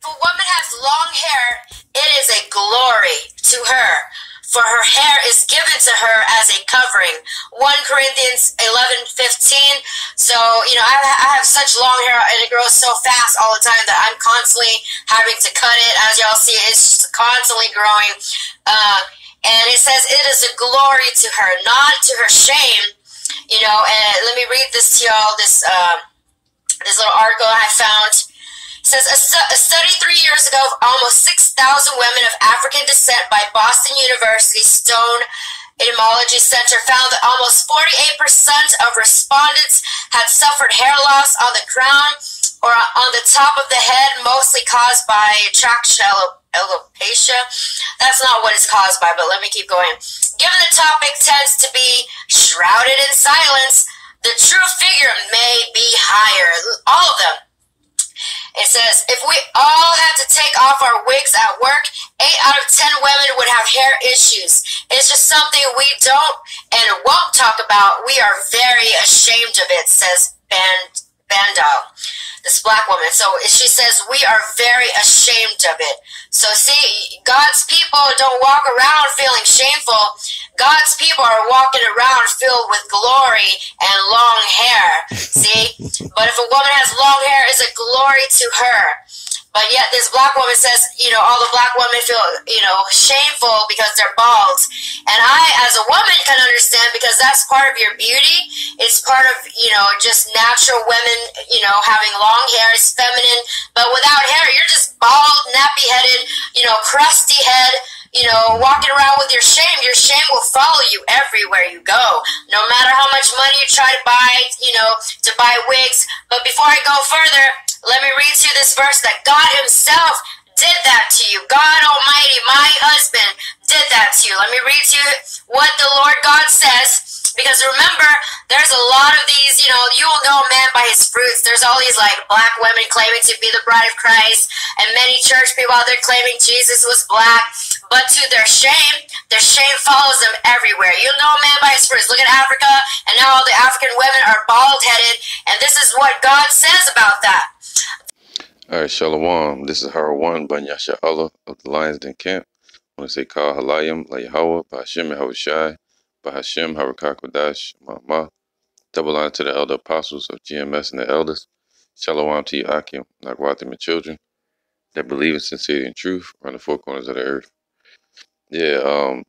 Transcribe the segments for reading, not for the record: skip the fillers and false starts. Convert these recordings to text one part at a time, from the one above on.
If a woman has long hair, it is a glory to her, for her hair is given to her as a covering. 1 Corinthians 11:15. So, I have such long hair and it grows so fast all the time that I'm constantly having to cut it. As y'all see, it's constantly growing. And it says it is a glory to her, not to her shame. And let me read this to y'all, this little article I found. It says a study 3 years ago of almost 6,000 women of African descent by Boston University Stone Etymology Center found that almost 48% of respondents had suffered hair loss on the crown or on the top of the head, mostly caused by traction alopecia. That's not what it's caused by, but let me keep going. Given the topic tends to be shrouded in silence, the true figure may be higher. All of them. It says, if we all had to take off our wigs at work, 8 out of 10 women would have hair issues. It's just something we don't and won't talk about. We are very ashamed of it, says Bandal, this black woman. So she says, we are very ashamed of it. So see, God's people don't walk around feeling shameful. God's people are walking around filled with glory and long hair. See? But if a woman has long hair, it's a glory to her. But yet this black woman says, all the black women feel, shameful because they're bald. And I, as a woman, can understand because that's part of your beauty. It's part of, just natural women, having long hair is feminine. But without hair, you're just bald, nappy-headed, crusty head, walking around with your shame. Your shame will follow you everywhere you go, no matter how much money you try to buy, to buy wigs. But before I go further, let me read to you this verse that God himself did that to you. God Almighty, my husband, did that to you. Let me read to you what the Lord God says. Because remember, there's a lot of these, you will know a man by his fruits. There's all these black women claiming to be the bride of Christ, and many church people out there claiming Jesus was black. But to their shame follows them everywhere. You'll know a man by his fruits. Look at Africa, and now all the African women are bald-headed, and this is what God says about that. All right, Shalom. This is Hara One Banyasha Allah of the Lions Den Camp. I want to say Kal Halayim La Yahweh, Bahashem Yahweh Shai, Bahashem Harakakwadash Mama. Double honor to the elder apostles of GMS and the elders. Shalom to you, Akim, Nagwatim, and children that believe in sincerity and truth around the four corners of the earth. Yeah,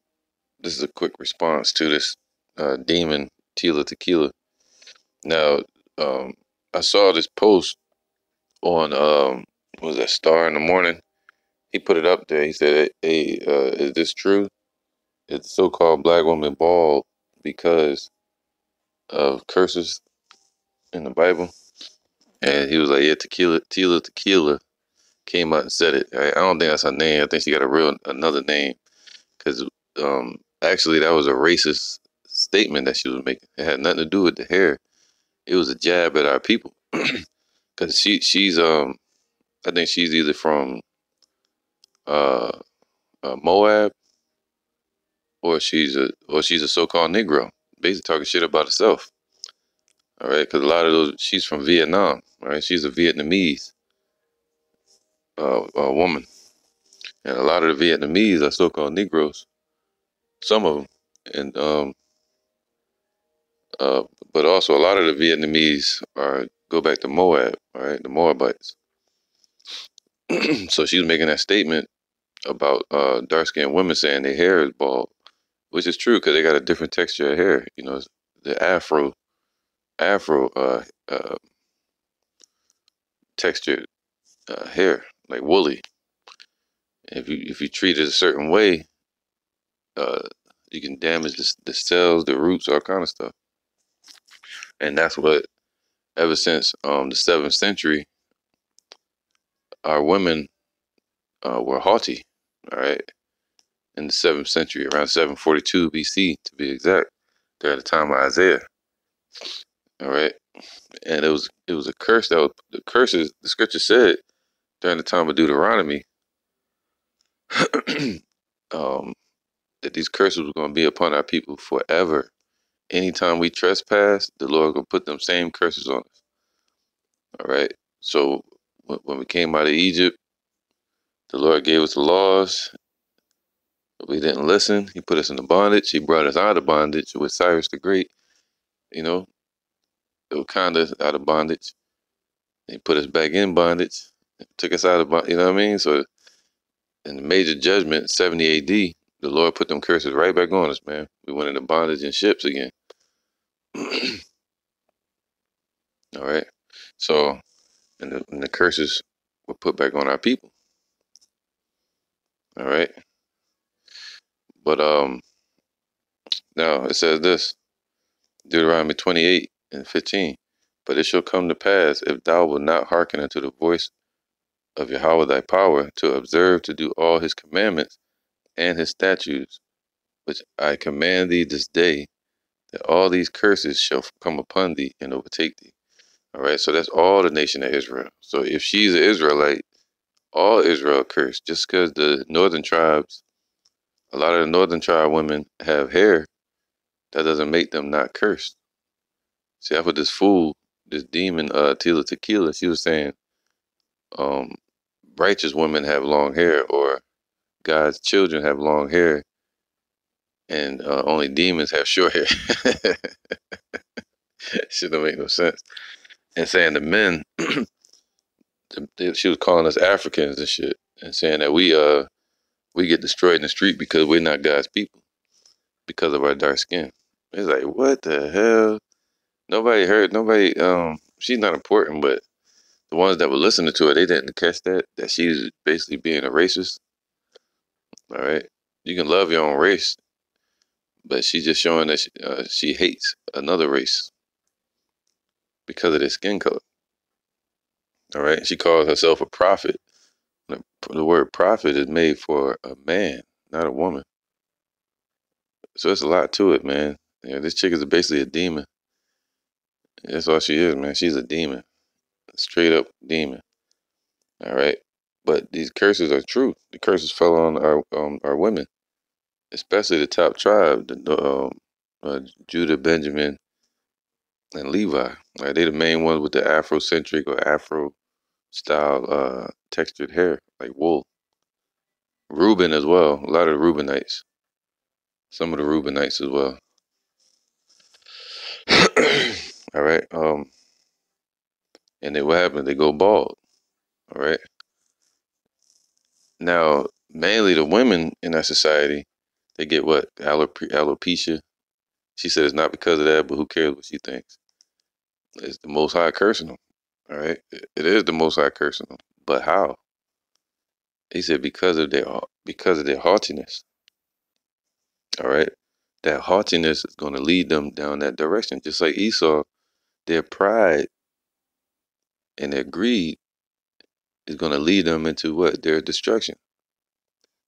this is a quick response to this demon, Tila Tequila. Now, I saw this post on what was that, Star in the Morning. He put it up there. He said, hey, is this true? Is the so-called black woman bald because of curses in the Bible? And he was like, yeah, Tequila came out and said it. I don't think that's her name. I think she got another name, because actually that was a racist statement that she was making. It had nothing to do with the hair. It was a jab at our people. Because she's I think she's either from Moab, or she's a so-called Negro, basically talking shit about herself. All right, because a lot of those, she's from Vietnam. All right, she's a Vietnamese woman, and a lot of the Vietnamese are so-called Negroes. Some of them, and but also a lot of the Vietnamese go back to Moab. All right, the Moabites. So she was making that statement about dark-skinned women saying their hair is bald, which is true because they got a different texture of hair. The Afro textured hair, like woolly. If you treat it a certain way, you can damage the cells, the roots, all kind of stuff. And that's what, ever since the 7th century, our women were haughty. All right, in the 7th century, around 742 BC to be exact, during the time of Isaiah. All right, and it was a curse the scripture said during the time of Deuteronomy that these curses were going to be upon our people forever. Anytime we trespass, the Lord will put them same curses on us. All right, so when we came out of Egypt, The Lord gave us the laws. We didn't listen. He put us into bondage. He brought us out of bondage with Cyrus the Great. You know, kind of out of bondage. He put us back in bondage. Took us out of bondage. You know what I mean? So in the major judgment, 70 AD, the Lord put them curses right back on us, man. We went into bondage in ships again. All right. So, and the curses were put back on our people. All right. But now it says this, Deuteronomy 28:15. But it shall come to pass, if thou wilt not hearken unto the voice of Yahweh thy power, to observe to do all his commandments and his statutes, which I command thee this day, that all these curses shall come upon thee and overtake thee. All right, so that's all the nation of Israel. So if she's an Israelite, all Israel cursed. Just because the northern tribes, a lot of the northern tribe women have hair, that doesn't make them not cursed. See, that's what this fool, this demon, Tila Tequila, she was saying, um, righteous women have long hair, or God's children have long hair, and only demons have short hair. Shit don't make no sense. And saying the men, she was calling us Africans and shit, and saying that we get destroyed in the street because we're not God's people because of our dark skin. It's like, what the hell? Nobody heard. Nobody. She's not important, but the ones that were listening to her, they didn't catch that she's basically being a racist. All right, you can love your own race, but she's just showing that she hates another race because of their skin color. All right, she calls herself a prophet. The word prophet is made for a man, not a woman. So it's a lot to it, man. Yeah, this chick is basically a demon. That's all she is, man. She's a demon, straight up demon. All right, but these curses are true. The curses fell on our women, especially the top tribe, Judah, Benjamin, and Levi. Right, they the main ones with the Afrocentric or Afro style textured hair, like wool. Reuben as well. A lot of the Reubenites. Some of the Reubenites as well. All right. And then what happens? They go bald. All right. Now, mainly the women in our society, they get what? Alopecia. She said it's not because of that, but who cares what she thinks? It's the Most High cursing them. All right. It is the Most High cursing them. But how? He said because of their haughtiness. All right. That haughtiness is going to lead them down that direction. Just like Esau, their pride and their greed is going to lead them into what? Their destruction.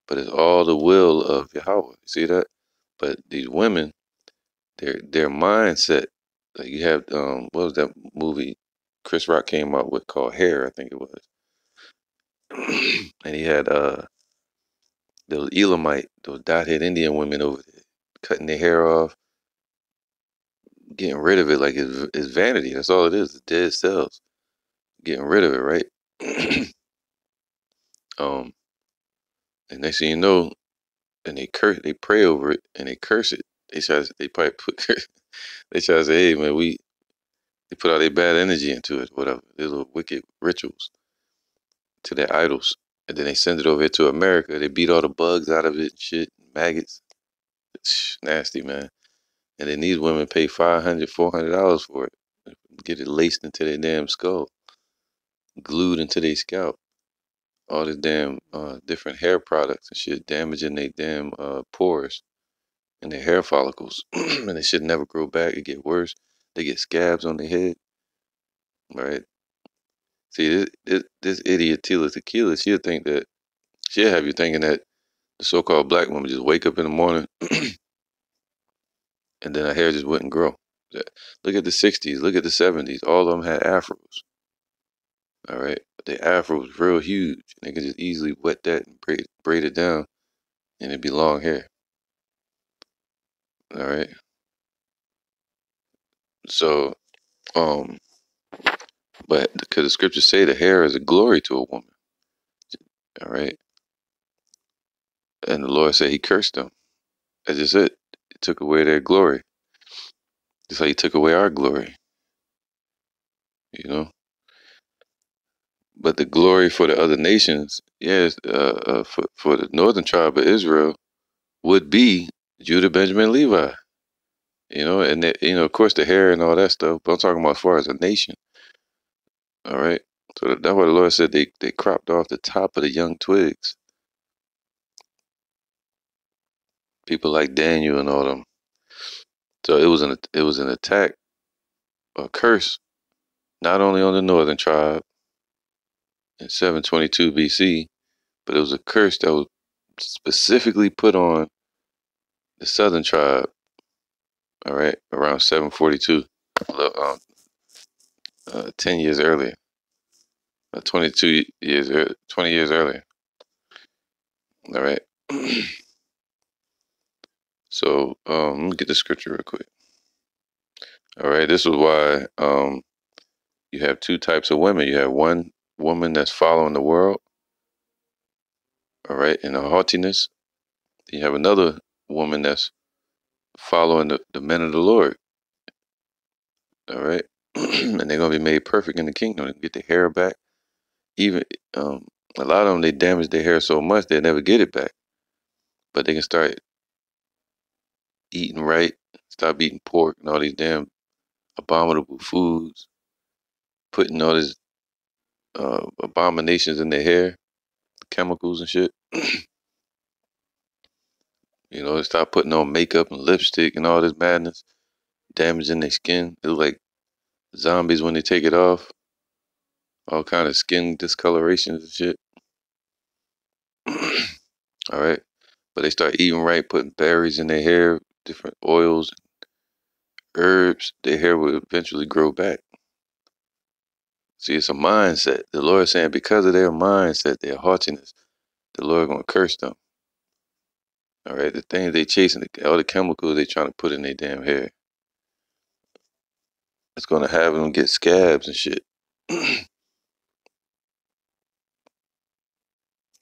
But it's all the will of Yahweh. You see that? But these women, their mindset, like you have what was that movie Chris Rock came out with called Hair, I think it was. And he had those Elamite, those dot-head Indian women over there, cutting their hair off, getting rid of it like it's vanity. That's all it is, it's dead cells. Getting rid of it, right? um, and next thing you know, and they pray over it and they curse it. They probably put, they try to say, hey man, they put all their bad energy into it, whatever, their little wicked rituals to their idols. And then they send it over here to America. They beat all the bugs out of it and shit, maggots. It's nasty, man. And then these women pay $500, $400 for it. Get it laced into their damn skull, glued into their scalp. All the damn different hair products and shit, damaging their damn pores and their hair follicles. And they should never grow back. It get worse. They get scabs on their head. Right? See, this idiot Tila Tequila, she'll have you thinking that the so-called black woman just wake up in the morning and then her hair just wouldn't grow. Look at the 60s, look at the 70s. All of them had afros. All right. But the afro was real huge. And they could just easily wet that and braid it down and it'd be long hair. All right. So, um, but because the scriptures say the hair is a glory to a woman. All right. And the Lord said He cursed them. That's just it. He took away their glory. Just like He took away our glory. You know. But the glory for the other nations, yes, for the northern tribe of Israel would be Judah, Benjamin, Levi. You know, and they, you know, of course, the hair and all that stuff. But I'm talking about as far as a nation. All right. So that's why the Lord said they cropped off the top of the young twigs. People like Daniel and all them. So it was an attack, a curse, not only on the northern tribe in 722 BC, but it was a curse that was specifically put on the southern tribe. All right, around 742, 10 years earlier, 22 years, 20 years earlier. All right. So let me get the scripture real quick. All right, this is why you have two types of women. You have one woman that's following the world, all right, in her haughtiness. Then you have another woman that's following the men of the Lord, all right, and they're gonna be made perfect in the kingdom. They can get their hair back. Even a lot of them, they damage their hair so much they never get it back. But they can start eating right, stop eating pork and all these damn abominable foods, putting all these abominations in their hair, chemicals and shit. You know, they stop putting on makeup and lipstick and all this madness, damaging their skin. They look like zombies when they take it off. All kind of skin discolorations and shit. All right. But they start eating right, putting berries in their hair, different oils, herbs. Their hair will eventually grow back. See, it's a mindset. The Lord is saying because of their mindset, their haughtiness, the Lord gonna curse them. All right, the things they chasing, all the chemicals they trying to put in their damn hair, it's gonna have them get scabs and shit.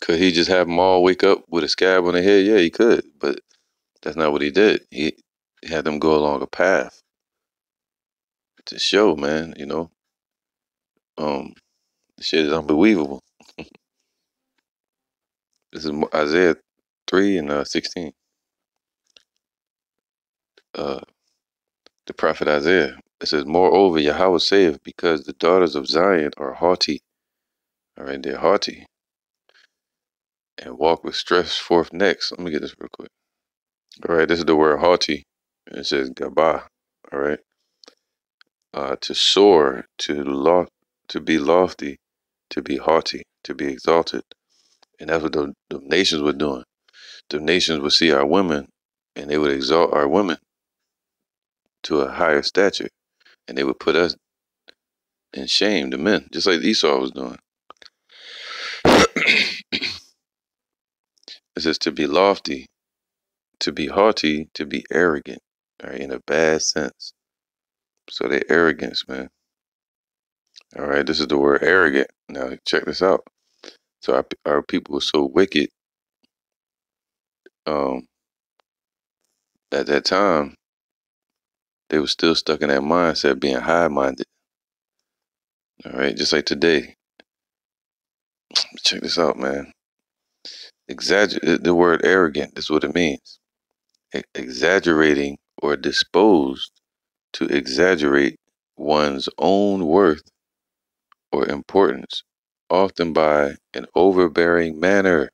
Could he just have them all wake up with a scab on their head? Yeah, he could, but that's not what he did. He had them go along a path to show, man. You know, the shit is unbelievable. This is Isaiah 3 and 16. Uh, the prophet Isaiah. It says, "Moreover, Yahweh saith, because the daughters of Zion are haughty, all right, they're haughty, and walk with stretched forth necks." Let me get this real quick. All right, this is the word haughty. It says gabah. All right, to soar, to be lofty, to be haughty, to be exalted, and that's what the nations were doing. The nations would see our women, and they would exalt our women to a higher stature, and they would put us in shame, the men, just like Esau was doing. It says to be lofty, to be haughty, to be arrogant, all right, in a bad sense. So they arrogance, man. All right, this is the word arrogant. Now check this out. So our people were so wicked um, at that time, they were still stuck in that mindset, being high-minded. All right, just like today. Check this out, man. The word arrogant. This is what it means. Exaggerating or disposed to exaggerate one's own worth or importance, often by an overbearing manner.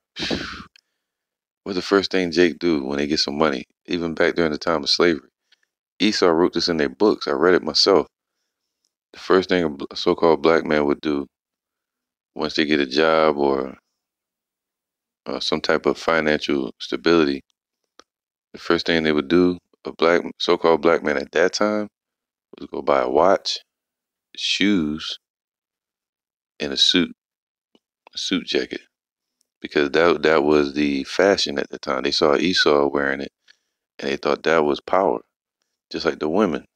What's the first thing Jake do when they get some money? Even back during the time of slavery. Esau wrote this in their books. I read it myself. The first thing a so-called black man would do once they get a job or some type of financial stability, the first thing they would do, a so-called black man at that time, was go buy a watch, shoes, and a suit jacket, because that was the fashion at the time. They saw Esau wearing it, and they thought that was power. Just like the women,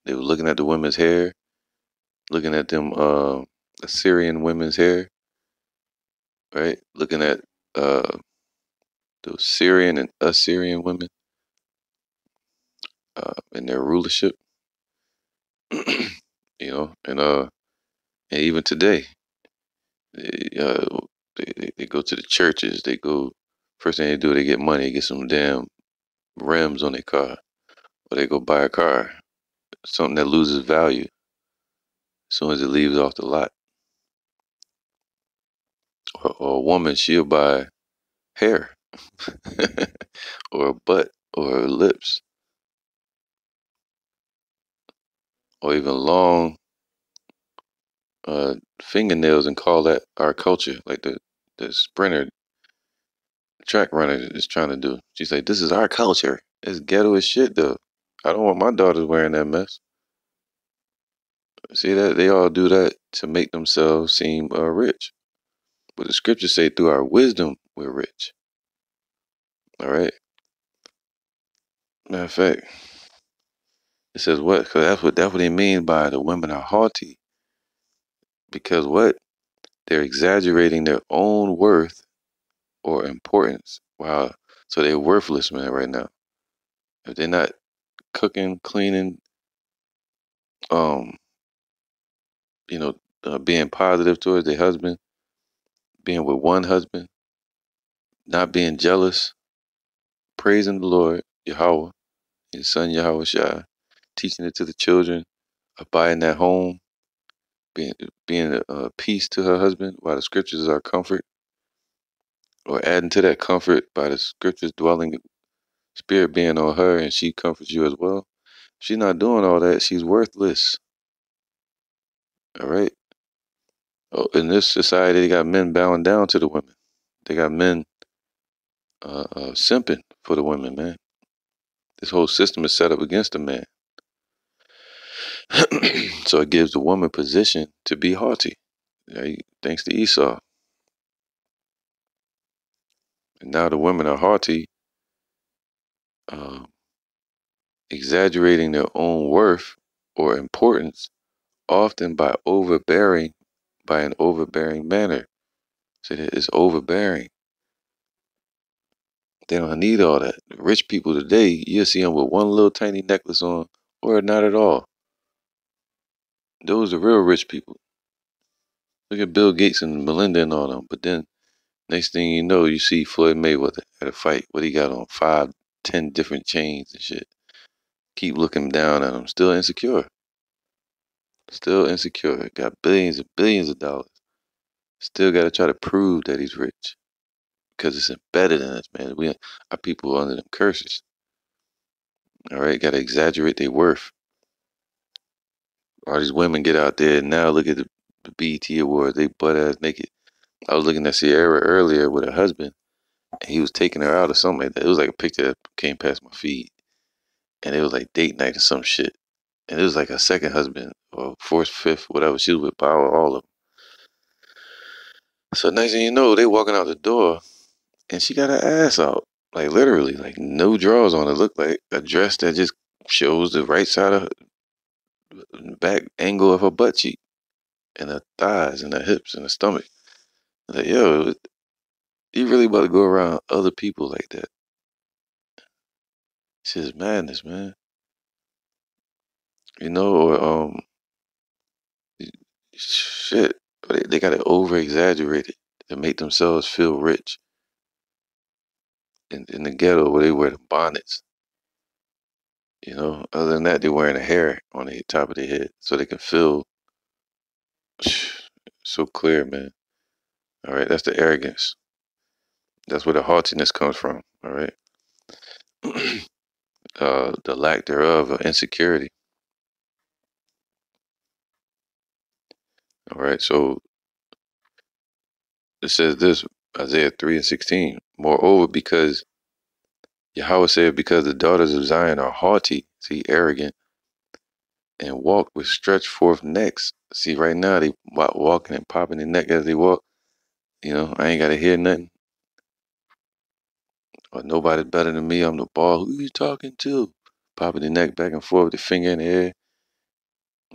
they were looking at the women's hair, looking at them Assyrian women's hair, right? Looking at uh, those Syrian and Assyrian women in their rulership. And even today, they, uh, they go to the churches. They go first thing they do, they get money, they get some damn rims on their car, or they go buy a car, something that loses value as soon as it leaves off the lot. Or a woman, she'll buy hair, or a butt, or lips, or even long fingernails, and call that our culture, like the sprinter track runner is trying to do. She's like, this is our culture. It's ghetto as shit though. I don't want my daughters wearing that mess. See that they all do that to make themselves seem rich. But the scriptures say through our wisdom we're rich. All right. Matter of fact, it says what? Because that's what they mean by the women are haughty. Because what? They're exaggerating their own worth or importance. Wow. So they're worthless, man, right now. If they're not cooking, cleaning, um, being positive towards their husband, being with one husband, not being jealous, praising the Lord, Yahweh, His Son Yahweh Shai, teaching it to the children, abiding at home, being a peace to her husband, while the scriptures are comfort, or adding to that comfort by the scriptures dwelling spirit being on her, and she comforts you as well. If she's not doing all that, she's worthless. All right. Oh, in this society, they got men bowing down to the women. They got men simping for the women, man. This whole system is set up against the man. So it gives the woman position to be haughty. Thanks to Esau. And now the women are haughty, uh, exaggerating their own worth or importance, often by an overbearing manner. So that it's overbearing. They don't need all that. Rich people today, you'll see them with one little tiny necklace on, or not at all. Those are real rich people. Look at Bill Gates and Melinda and all them. But then, next thing you know, you see Floyd Mayweather at a fight. What he got on? 5, 10 different chains and shit. Keep looking down at him. Still insecure. Still insecure. Got billions and billions of dollars. Still got to try to prove that he's rich. Because it's embedded in us, man. Our people are under them curses. All right, got to exaggerate their worth. All these women get out there and now look at the BET Awards. They butt ass naked. I was looking at Sierra earlier with her husband, and he was taking her out or something like that. It was like a picture that came past my feed, and it was like date night or some shit. And it was like her second husband or fourth, fifth, whatever. She was with all of them. So next thing you know, they walking out the door, and she got her ass out, like literally, like no drawers on. It looked like a dress that just shows the right side of her back angle of her butt cheek, and her thighs, and her hips, and her stomach. Like, yo, you really about to go around other people like that? Shit is madness, man. Or shit. They got to over exaggerate it to make themselves feel rich. In the ghetto where they wear the bonnets. Other than that, they're wearing a hair on the top of their head so they can feel so clear, man. All right, that's the arrogance. That's where the haughtiness comes from. All right, the lack thereof of insecurity. All right, so it says this, Isaiah 3:16. Moreover, because Yahweh said, because the daughters of Zion are haughty, see, arrogant, and walk with stretched forth necks. See, right now they walking and popping their neck as they walk. I ain't gotta hear nothing. Or nobody's better than me. I'm the ball. Who you talking to? Popping the neck back and forth, the finger in the air,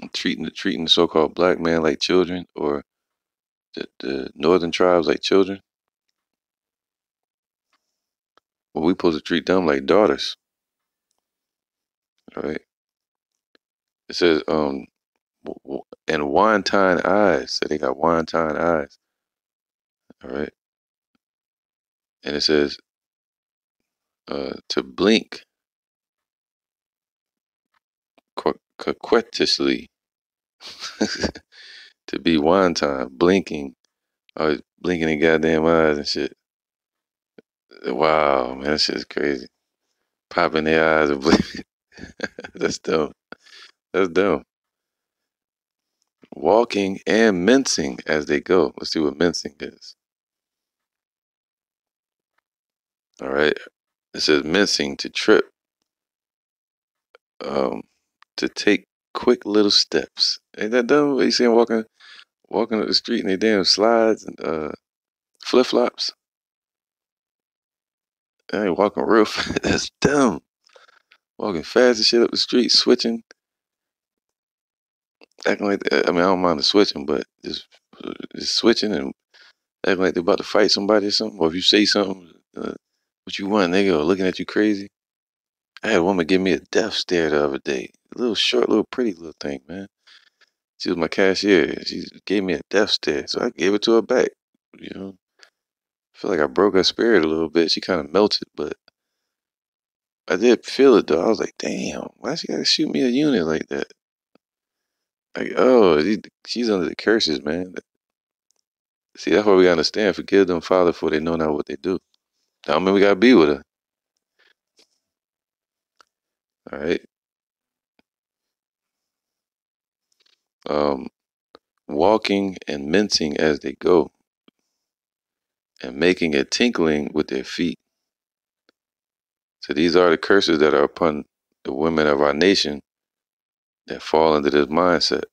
and treating the so-called black man like children, or the northern tribes like children. Well, we supposed to treat them like daughters. All right. It says and wine-tine eyes. So they got wine-tine eyes. All right. And it says to blink coquettishly. To be wine-time, blinking. Blinking in goddamn eyes and shit. Wow, man, that shit's crazy. Popping their eyes and blinking. That's dumb. That's dumb. Walking and mincing as they go. Let's see what mincing is. All right. It says mincing to trip, um, to take quick little steps. Ain't that dumb? You see them walking up the street in their damn slides and flip flops. They ain't walking real fast. That's dumb. Walking fast and shit up the street, switching, acting like I mean I don't mind the switching, but just switching and acting like they're about to fight somebody or something. Or if you say something, what you want, nigga, or looking at you crazy. I had a woman give me a death stare the other day. A little short, little pretty little thing, man. She was my cashier. She gave me a death stare, so I gave it to her back. You know, I feel like I broke her spirit a little bit. She kind of melted, but I did feel it though. I was like, damn, why she gotta shoot me a unit like that? Like, oh, she's under the curses, man. See, that's why we gotta understand. Forgive them, Father, for they know not what they do. I mean, we gotta be with her. All right. Um, walking and mincing as they go, and making a tinkling with their feet. So these are the curses that are upon the women of our nation that fall into this mindset.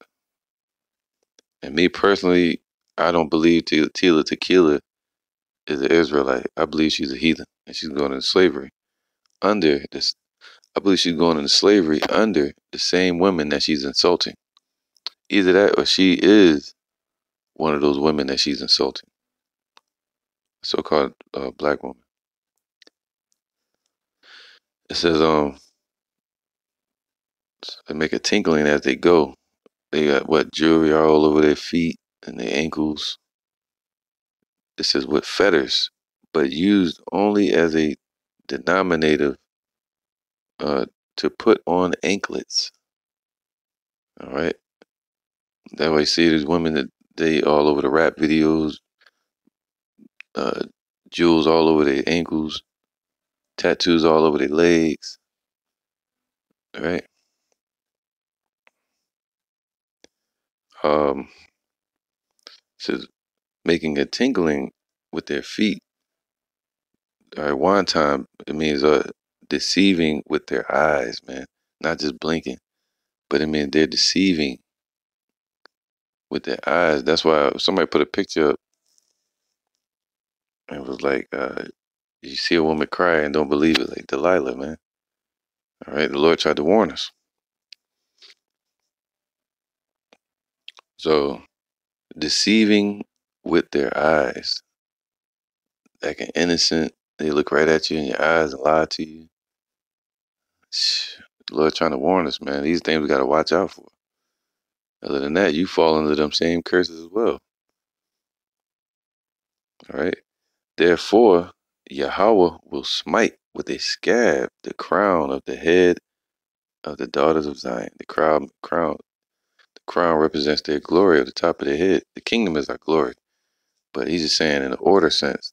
And me personally, I don't believe Tila Tequila is an Israelite. I believe she's a heathen and she's going into slavery under this. I believe she's going into slavery under the same women that she's insulting. Either that or she is one of those women that she's insulting. So-called black woman. It says they make a tinkling as they go. They got what jewelry all over their feet and their ankles. It says with fetters, but used only as a denominative uh, to put on anklets. All right. That way, see these women that they all over the rap videos, uh, jewels all over their ankles, tattoos all over their legs. All right. Um, says making a tingling with their feet. All right. One time it means deceiving with their eyes, man, not just blinking, but it means they're deceiving with their eyes. That's why somebody put a picture up and was like, you see a woman cry and don't believe it, like Delilah, man. All right, the Lord tried to warn us. So, deceiving with their eyes, like an innocent, they look right at you in your eyes and lie to you. The Lord trying to warn us, man. These things we got to watch out for. Other than that, you fall into them same curses as well. All right. Therefore, Yahweh will smite with a scab the crown of the head of the daughters of Zion. The crown represents their glory at the top of their head. The kingdom is our glory. But he's just saying in the order sense,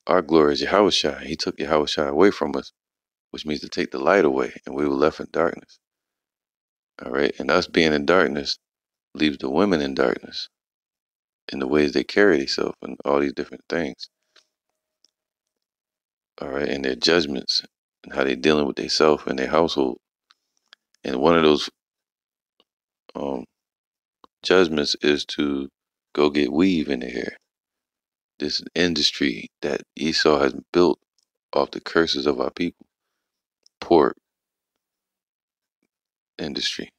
our glory is Yahushua. He took Yahushua away from us, which means to take the light away, and we were left in darkness. All right. And us being in darkness leaves the women in darkness in the ways they carry themselves and all these different things. All right. And their judgments and how they're dealing with themselves and their household. And one of those um, judgments is to go get weave in their hair. This industry that Esau has built off the curses of our people. Pork industry,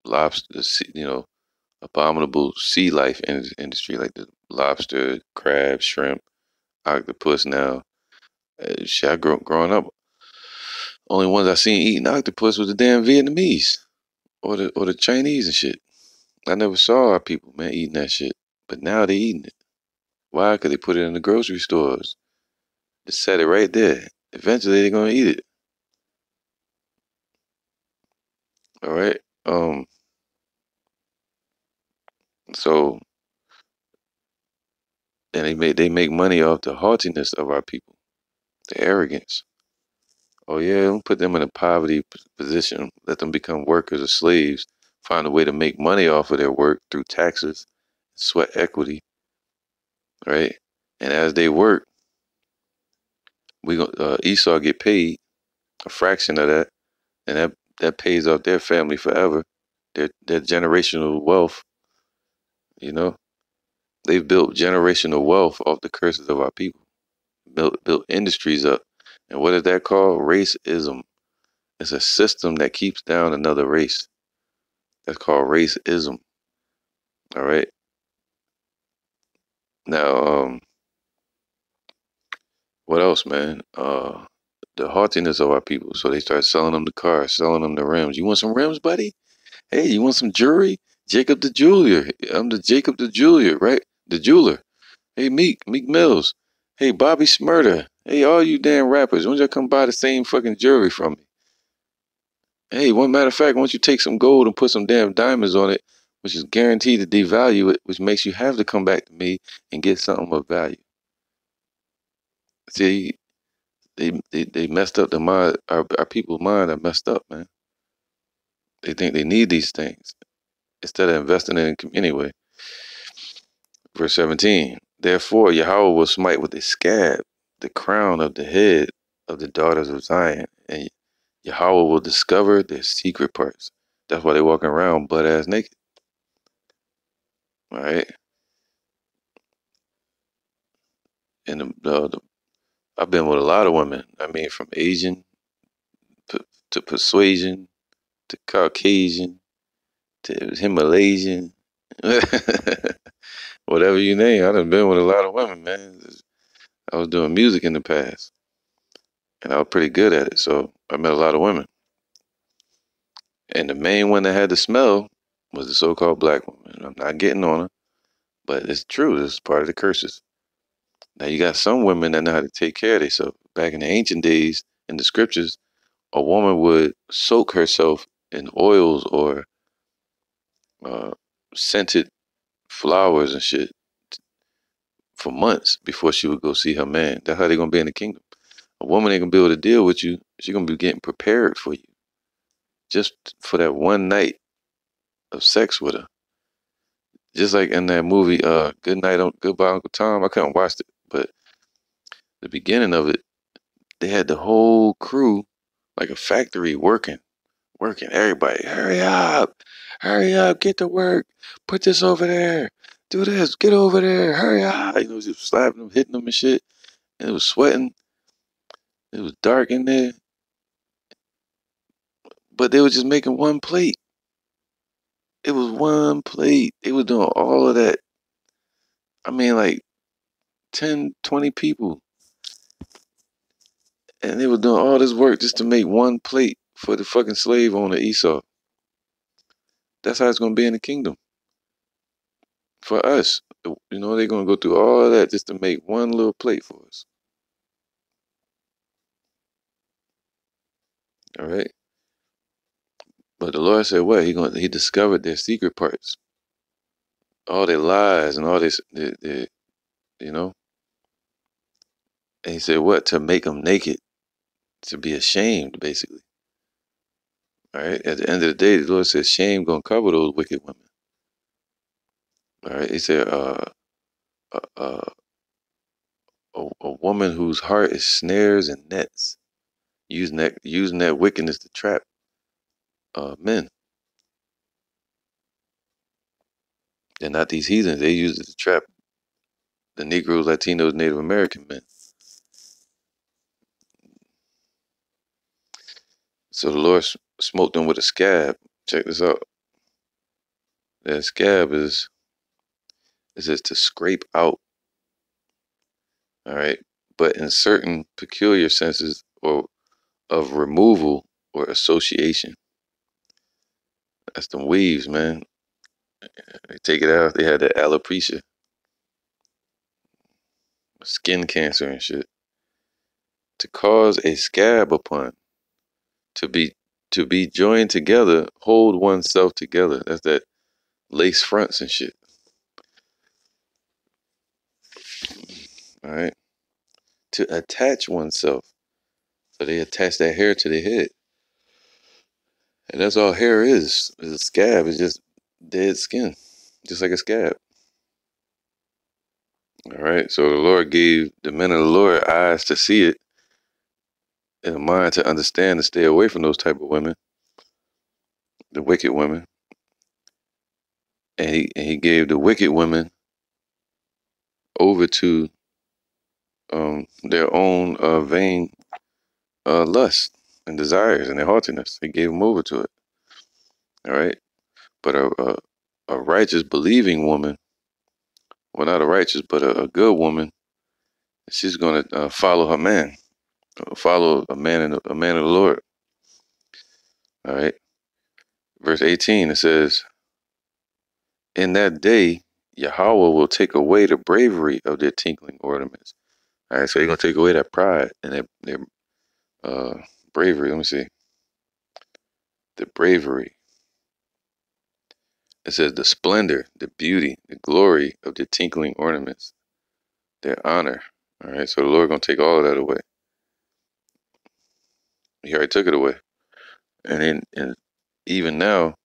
lobster, abominable sea life industry like the lobster, crab, shrimp, octopus now. Shit, growing up, only ones I seen eating octopus was the damn Vietnamese or the Chinese and shit. I never saw our people, man, eating that shit. But now they eating it. Why? Because they put it in the grocery stores. Just set it right there. Eventually, they're gonna eat it. All right. So, and they make money off the haughtiness of our people, the arrogance. Oh yeah, don't put them in a poverty position. Let them become workers or slaves. Find a way to make money off of their work through taxes, sweat equity, right? And as they work, Esau get paid a fraction of that, and that pays off their family forever. Their generational wealth, you know, they've built generational wealth off the curses of our people. Built industries up, and what is that called? Racism. It's a system that keeps down another race. That's called racism. All right. Now, what else, man? The haughtiness of our people. So they start selling them the cars, selling them the rims. You want some rims, buddy? Hey, you want some jewelry? Jacob the jeweler. I'm the Jacob the jeweler, right? The jeweler. Hey, Meek Mills. Hey, Bobby Smurda. Hey, all you damn rappers. Why don't y'all come buy the same fucking jewelry from me? Hey, one matter of fact, why don't you take some gold and put some damn diamonds on it, which is guaranteed to devalue it, which makes you have to come back to me and get something of value. See, they messed up the mind. Our people's mind are messed up, man. They think they need these things instead of investing in them anyway. Verse 17. Therefore, Yahweh will smite with a scab the crown of the head of the daughters of Zion, and Yahweh will discover their secret parts. That's why they walking around butt ass naked. All right. And I've been with a lot of women. I mean, from Asian to persuasion to Caucasian to Himalayan, whatever you name. I done been with a lot of women, man. I was doing music in the past, and I was pretty good at it. So I met a lot of women, and the main one that had the smell was the so-called black woman. I'm not getting on her, but it's true. This is part of the curses. Now you got some women that know how to take care of themselves. Back in the ancient days, in the scriptures, a woman would soak herself in oils or uh, scented flowers and shit for months before she would go see her man. That's how they gonna be in the kingdom. A woman ain't gonna be able to deal with you. She gonna be getting prepared for you just for that one night of sex with her. Just like in that movie, Good Night, Goodbye, Uncle Tom. I couldn't watch it, but the beginning of it, they had the whole crew like a factory working. Everybody, hurry up, get to work. Put this over there. Do this, get over there, hurry up. Just slapping them, hitting them and shit. And it was sweating. It was dark in there. But they were just making one plate. It was one plate. They were doing all of that. I mean, like 10, 20 people. And they were doing all this work just to make one plate for the fucking slave owner Esau. That's how it's going to be in the kingdom. For us. They're going to go through all of that just to make one little plate for us. All right. But the Lord said, what? He discovered their secret parts, all their lies and all this, you know. And he said, what? To make them naked, to be ashamed, basically. All right. At the end of the day, the Lord said, shame gonna cover those wicked women. All right. He said, uh, uh, a woman whose heart is snares and nets, using that wickedness to trap men. They're not these heathens. They use it to trap the Negroes, Latinos, Native American men. So the Lord smote them with a scab. Check this out. That scab is it says to scrape out. All right. but in certain peculiar senses or of removal or association. That's them weaves, man. They take it out. They had that alopecia, skin cancer and shit. To cause a scab upon, to be to be joined together, hold oneself together. That's that lace fronts and shit. All right. To attach oneself. So they attach that hair to their head. And that's all hair is a scab. It's just dead skin. Just like a scab. All right. So the Lord gave the men of the Lord eyes to see it and a mind to understand and stay away from those type of women, the wicked women. And he gave the wicked women over to their own vain lust and desires and their haughtiness. He gave them over to it. All right. But a righteous, believing woman, well, not a righteous, but a good woman, she's going to follow her man, follow a man of the Lord. All right. Verse 18, it says, in that day, Yahweh will take away the bravery of their tinkling ornaments. All right. So he's going to take away that pride and their bravery. Let me see. The bravery. It says the splendor, the beauty, the glory of the tinkling ornaments, their honor. All right. So the Lord going to take all of that away. He already took it away. And even now,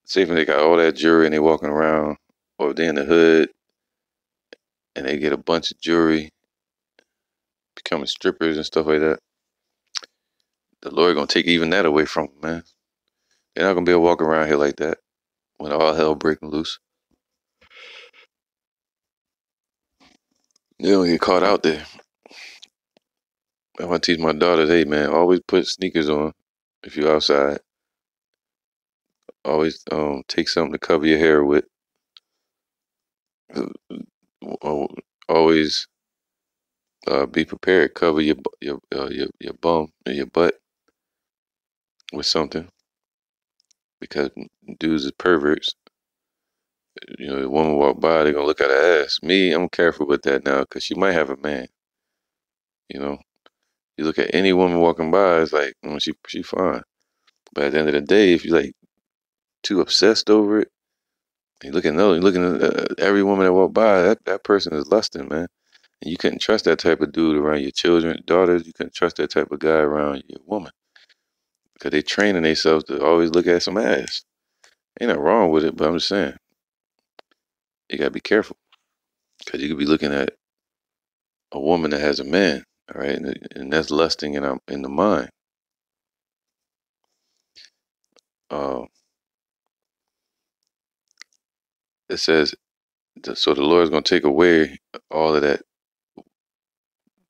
say if they got all that jewelry and they walking around, or if they in the hood and they get a bunch of jewelry, becoming strippers and stuff like that, the Lord gonna take even that away from them, man. They're not gonna be able to walk around here like that when all hell breaking loose. They don't get caught out there. I want to teach my daughters, hey man, always put sneakers on if you're outside. Always take something to cover your hair with. Always be prepared. Cover your bum and your butt with something because dudes is perverts. You know, the woman walk by, they gonna look at her ass. Me, I'm careful with that now because she might have a man. You know, you look at any woman walking by, it's like she fine. But at the end of the day, if you like too obsessed over it, you looking at every woman that walk by, that person is lusting, man. And you couldn't trust that type of dude around your children, daughters. You couldn't trust that type of guy around your woman because they training themselves to always look at some ass. Ain't nothing wrong with it, but I'm just saying you gotta be careful because you could be looking at a woman that has a man, all right, and that's lusting in the mind. Uh, it says so the Lord's gonna take away all of that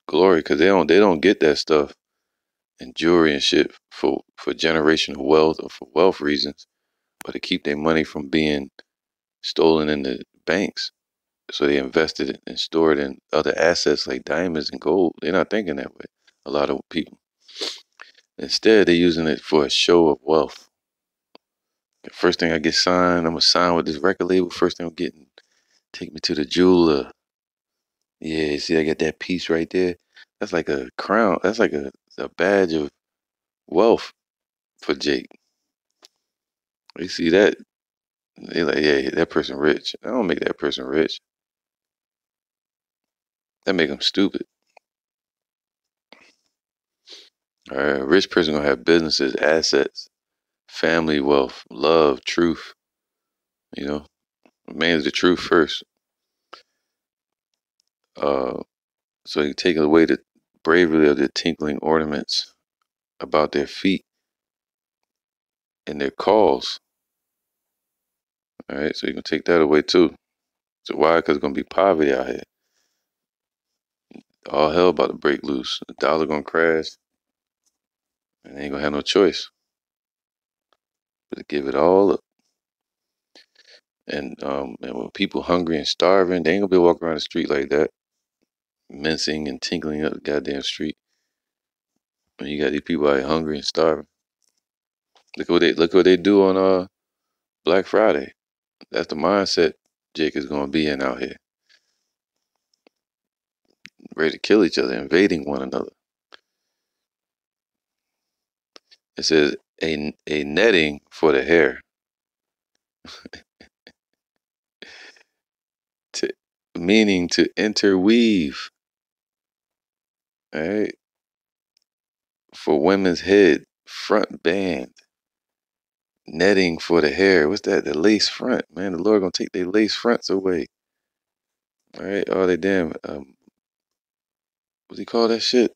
glory because they don't get that stuff and jewelry and shit for generational wealth or for wealth reasons, but to keep their money from being stolen in the banks. So they invested it and stored in other assets like diamonds and gold. They're not thinking that way. A lot of people. Instead, they're using it for a show of wealth. The first thing I get signed, I'm gonna sign with this record label. First thing I'm getting, take me to the jeweler. Yeah, see, I got that piece right there. That's like a crown. That's like a badge of wealth for Jake. They see that. They like, yeah, that person rich. I don't make that person rich. That make them stupid. All right, a rich person gonna have businesses, assets, family wealth, love, truth. You know, man's the truth first. Uh, so you take away the bravery of the tinkling ornaments about their feet and their calls. All right, so you can take that away too. So why? Because it's gonna be poverty out here. All hell about to break loose. The dollar gonna crash, and they ain't gonna have no choice but to give it all up. And when people hungry and starving, they ain't gonna be walking around the street like that. mincing and tinkling up the goddamn street. When you got these people out here hungry and starving. Look what they do on Black Friday. That's the mindset Jake is gonna be in out here. Ready to kill each other, invading one another. It says a netting for the hair. To, meaning to interweave. Alright. For women's head, front band. Netting for the hair. What's that? The lace front. Man, the Lord gonna take their lace fronts away. Alright, all they damn what do you call that shit?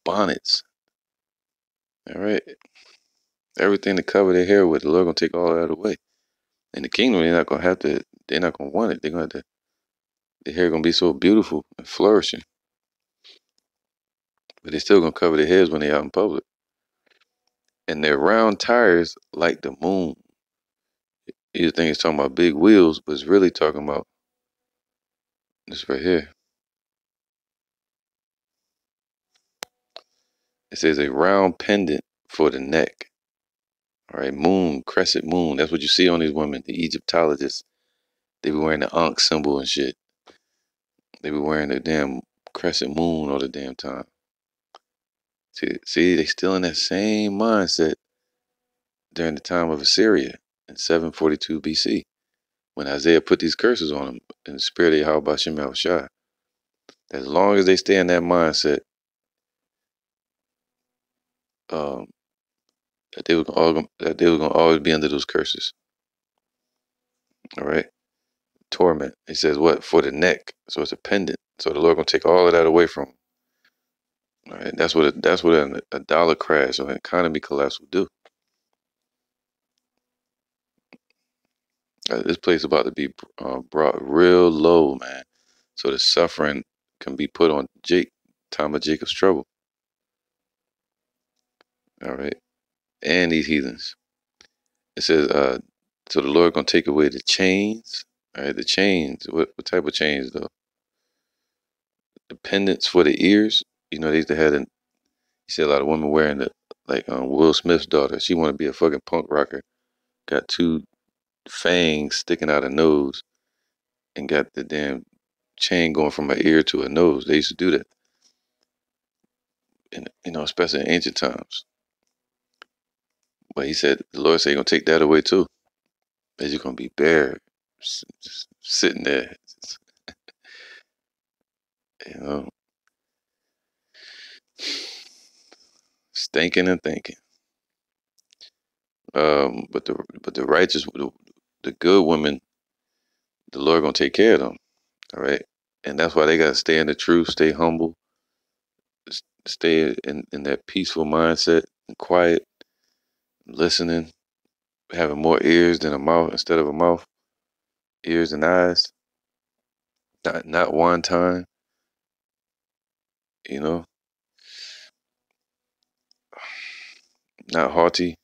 Bonnets. Alright. Everything to cover their hair with, the Lord gonna take all that away. In the kingdom, they're not gonna want it. They're gonna have to, their hair gonna be so beautiful and flourishing. But they still gonna cover their heads when they out in public. And their round tires like the moon. You think it's talking about big wheels, but it's really talking about this right here. It says a round pendant for the neck. All right, moon, crescent moon. That's what you see on these women, the Egyptologists. They be wearing the Ankh symbol and shit. They be wearing the damn crescent moon all the damn time. See, they still in that same mindset during the time of Assyria in 742 BC, when Isaiah put these curses on them in the spirit of Yahweh Bashem Yahushua. As long as they stay in that mindset, um, that they were gonna always be under those curses. All right, torment. He says what for the neck, so it's a pendant. So the Lord gonna take all of that away from them. All right, that's what a dollar crash or an economy collapse would do. This place is about to be brought real low, man. So the suffering can be put on time of Jacob's trouble. All right, and these heathens. It says, so the Lord gonna take away the chains. All right, the chains. What type of chains though? The pendants for the ears. You know, they used to have. You see a lot of women wearing the like Will Smith's daughter. She want to be a fucking punk rocker. Got two fangs sticking out her nose, and got the damn chain going from her ear to her nose. They used to do that, and especially in ancient times. But he said, the Lord said, He gonna take that away too. That you're gonna be bare, just sitting there, you know, stinking and thinking. But the righteous, the good women, the Lord gonna take care of them. All right, and that's why they gotta stay in the truth, stay humble, stay in that peaceful mindset, and quiet, listening, having more ears than a mouth instead of a mouth, ears and eyes, not one time, you know, not haughty.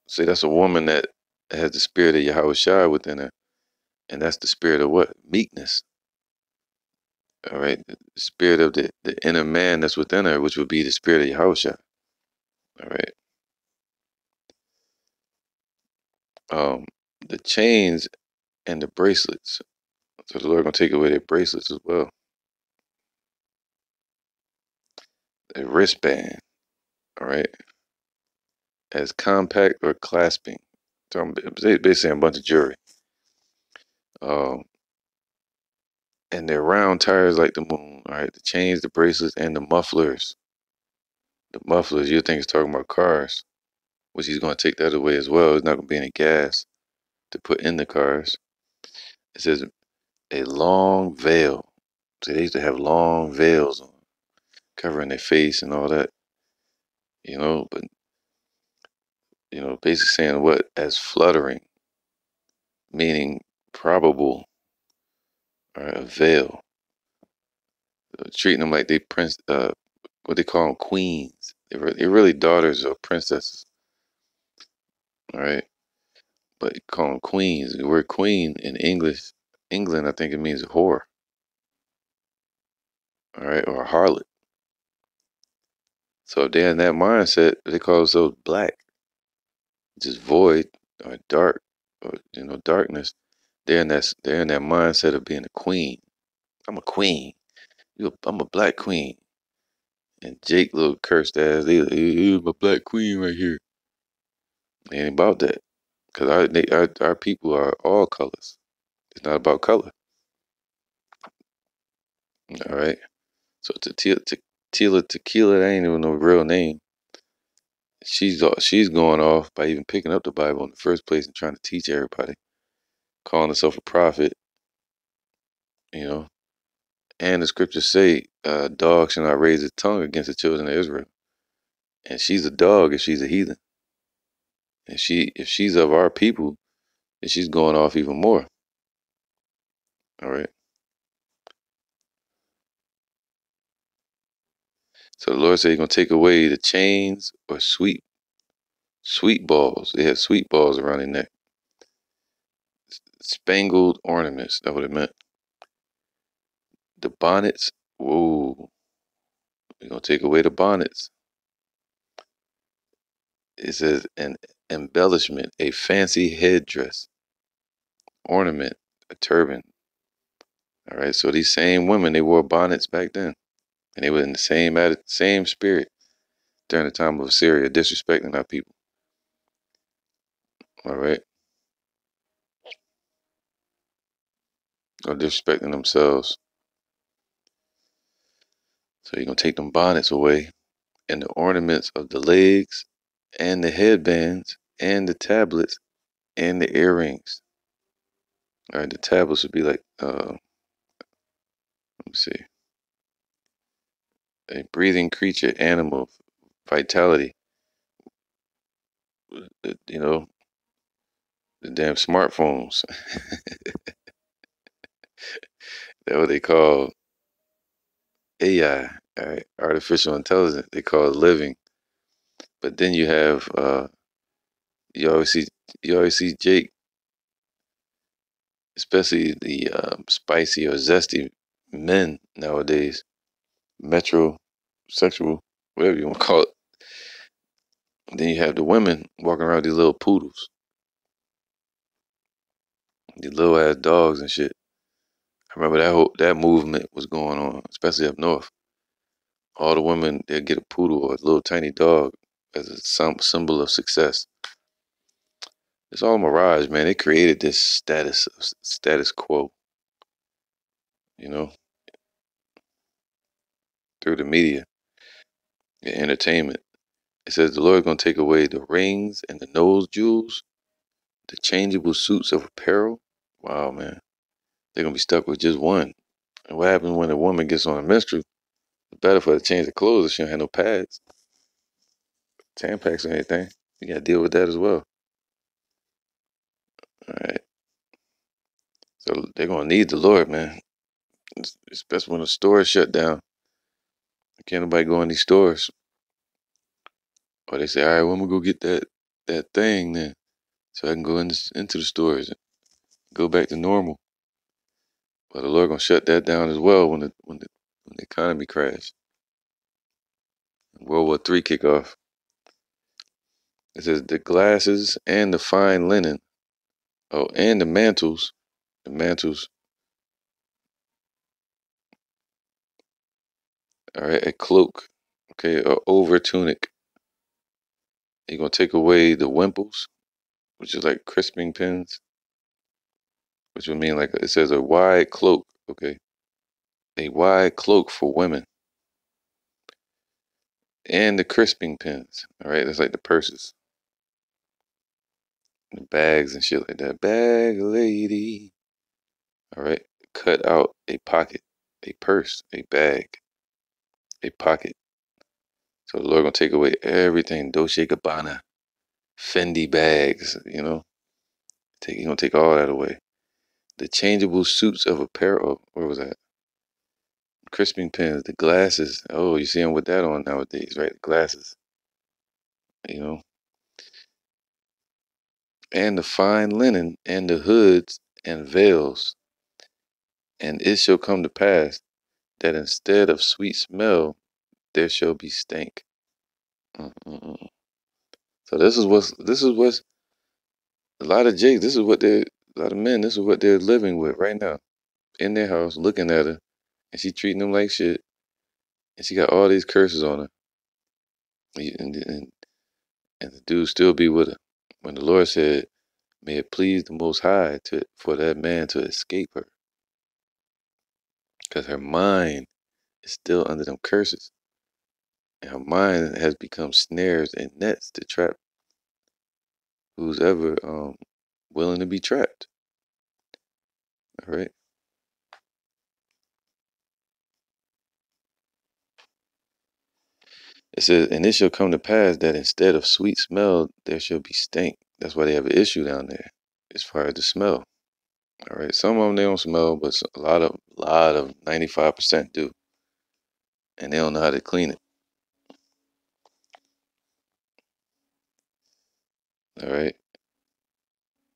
See, that's a woman that has the spirit of Yahweh Shai within her, and that's the spirit of what? Meekness. All right, the spirit of the inner man that's within her, which would be the spirit of Yahweh Shai. All right. Um, the chains and the bracelets. So the Lord gonna take away their bracelets as well. The wristband. All right, as compact or clasping. So I'm basically a bunch of jewelry. Um, and they're round tires like the moon. All right, the chains, the bracelets, and the mufflers. The mufflers, you think it's talking about cars, which He's going to take that away as well. There's not going to be any gas to put in the cars. It says a long veil. So they used to have long veils on, covering their face and all that. But basically saying what as fluttering, meaning probable, or a veil. Treating them like they what they call them queens. They're really daughters of princesses. All right, but you call them queens. The word queen in England, I think it means whore. all right, or a harlot. So if they're in that mindset, they call themselves black, just void or dark, or darkness. They're in that mindset of being a queen. I'm a queen. I'm a black queen. And Jake, little cursed ass, I'm a black queen right here. It ain't about that, cause our people are all colors. It's not about color. All right. So Tila Tequila, that ain't even no real name. She's going off by even picking up the Bible in the first place and trying to teach everybody, calling herself a prophet. You know, and the scriptures say, "Dog shall not raise its tongue against the children of Israel." And she's a dog if she's a heathen. And if she's of our people, then she's going off even more. All right. So the Lord said He's gonna take away the chains or sweet balls. They had sweet balls around their neck. Spangled ornaments. That's what it meant. The bonnets. Whoa. We're gonna take away the bonnets. It says an embellishment, a fancy headdress, ornament, a turban. All right. So these same women, they wore bonnets back then, and they were in the same spirit during the time of Assyria, disrespecting our people. All right. Or disrespecting themselves. So you're gonna take them bonnets away and the ornaments of the legs and the headbands and the tablets and the earrings. All right, the tablets would be like, let me see, a breathing creature, animal, vitality. You know, the damn smartphones. That's what they call AI, all right, artificial intelligence. They call it living. But then you have, you always see, you always see Jake, especially the spicy or zesty men nowadays, metrosexual, whatever you want to call it. Then you have the women walking around with these little poodles, these little ass dogs and shit. I remember that movement was going on, especially up north. All the women they'd get a poodle or a little tiny dog as a symbol of success. It's all mirage, man. They created this status quo, you know, through the media and entertainment. It says the Lord's gonna take away the rings and the nose jewels, the changeable suits of apparel. Wow, man. They're gonna be stuck with just one. And what happens when a woman gets on a menstrual? It's better for her to change her clothes if she don't have no pads, Tampax or anything. You gotta deal with that as well. All right. So they're gonna need the Lord, man. Especially when the stores shut down. Can't nobody go in these stores. Or they say, all right, well, I'm gonna go get that thing then, so I can go into the stores and go back to normal. But the Lord gonna shut that down as well when the economy crash. World War III kick off. It says the glasses and the fine linen. Oh, and the mantles. The mantles. All right, a cloak. Okay, a over tunic. You're gonna take away the wimples, which is like crisping pins, which would mean like it says a wide cloak. Okay, a wide cloak for women, and the crisping pins. All right, that's like the purses, the bags and shit like that. Bag lady. All right, cut out a pocket, a purse, a bag, a pocket. So the Lord gonna take away everything. Dolce Gabbana, Fendi bags. He gonna take all that away. The changeable suits of apparel. Where was that? Crisping pins, the glasses. Oh, you see them with that on nowadays, right? The glasses, you know, and the fine linen, and the hoods and veils. And it shall come to pass that instead of sweet smell, there shall be stank. Mm-mm-mm. So this is what's a lot of Jakes. This is what they a lot of men. This is what they're living with right now in their house, looking at her, and she treating them like shit, and she got all these curses on her, and the dude still be with her. When the Lord said, "May it please the Most High to for that man to escape her, because her mind is still under them curses, and her mind has become snares and nets to trap who's ever willing to be trapped." All right. It says, "And it shall come to pass that instead of sweet smell, there shall be stank." That's why they have an issue down there as far as the smell. All right. Some of them they don't smell, but a lot of 95% do, and they don't know how to clean it. All right.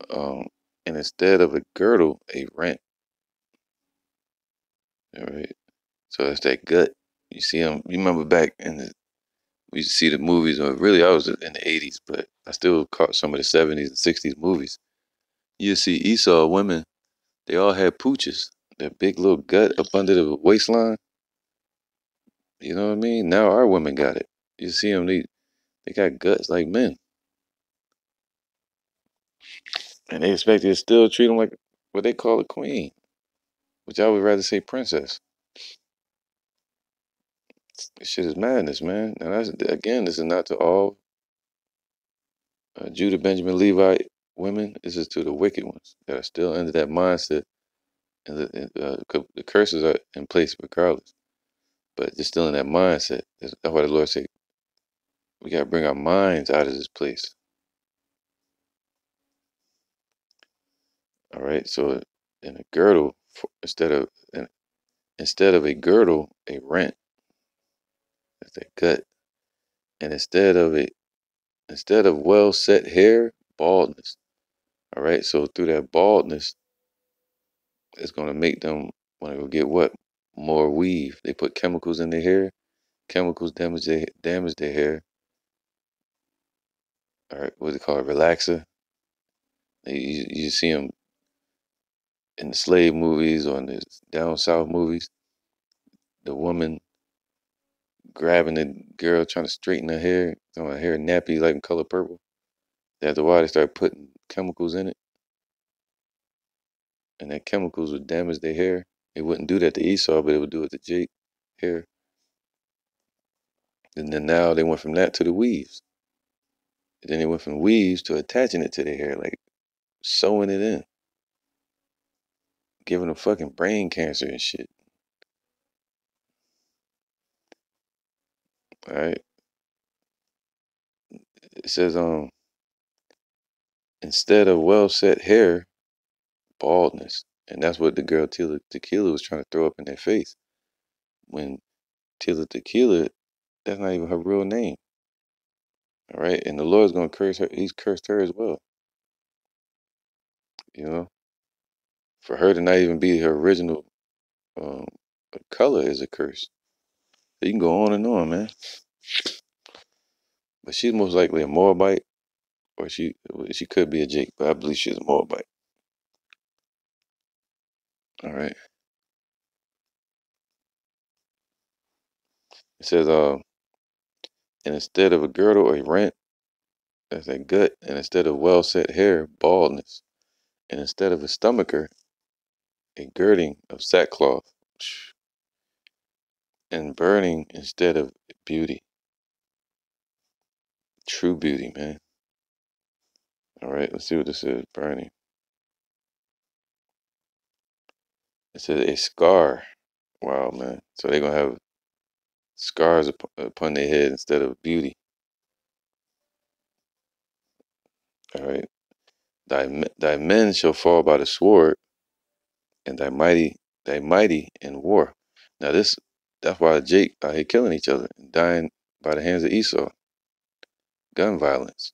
Um, and instead of a girdle, a rent. All right. So that's that gut. You see them. You remember back in we used to see the movies, or really I was in the 80s, but I still caught some of the 70s and 60s movies. You see Esau women, they all had pooches, that big little gut up under the waistline. You know what I mean? Now our women got it. You see them, they got guts like men, and they expect you to still treat them like what they call a queen, which I would rather say princess. This shit is madness, man. And that's again, this is not to all Judah, Benjamin, Levite women. This is to the wicked ones that are still under that mindset, and the curses are in place regardless. But they're still in that mindset. That's why the Lord said we got to bring our minds out of this place. All right. So in a girdle, instead of a girdle, a rent. That's that gut. And instead of well set hair, baldness. All right. So through that baldness, it's gonna make them want to go get what? More weave. They put chemicals in their hair. Chemicals damage their hair. All right. What do they call it? Relaxer. You see them in the slave movies or in the down south movies. The woman grabbing the girl trying to straighten her hair, so her hair nappy like in color purple. After a while, they start putting chemicals in it, and that chemicals would damage their hair. It wouldn't do that to Esau, but it would do it to Jake hair. And then now they went from that to the weaves. And then they went from weaves to attaching it to their hair, like sewing it in, giving them fucking brain cancer and shit. All right. It says instead of well set hair, baldness. And that's what the girl Tila Tequila was trying to throw up in their face. When Tila Tequila, that's not even her real name. All right. And the Lord's gonna curse her, he's cursed her as well. You know? For her to not even be her original um color is a curse. So you can go on and on, man. But she's most likely a Moabite, or she could be a Jake, but I believe she's a Moabite. All right. It says and instead of a girdle, a rent, that's a gut, and instead of well set hair, baldness, and instead of a stomacher, a girding of sackcloth, and burning instead of beauty. True beauty, man. All right, let's see what this is. Burning. It says a scar. Wow, man. So they're gonna have scars upon their head instead of beauty. All right. Thy men shall fall by the sword, and thy mighty in war. Now that's why Jake out here killing each other and dying by the hands of Esau. Gun violence.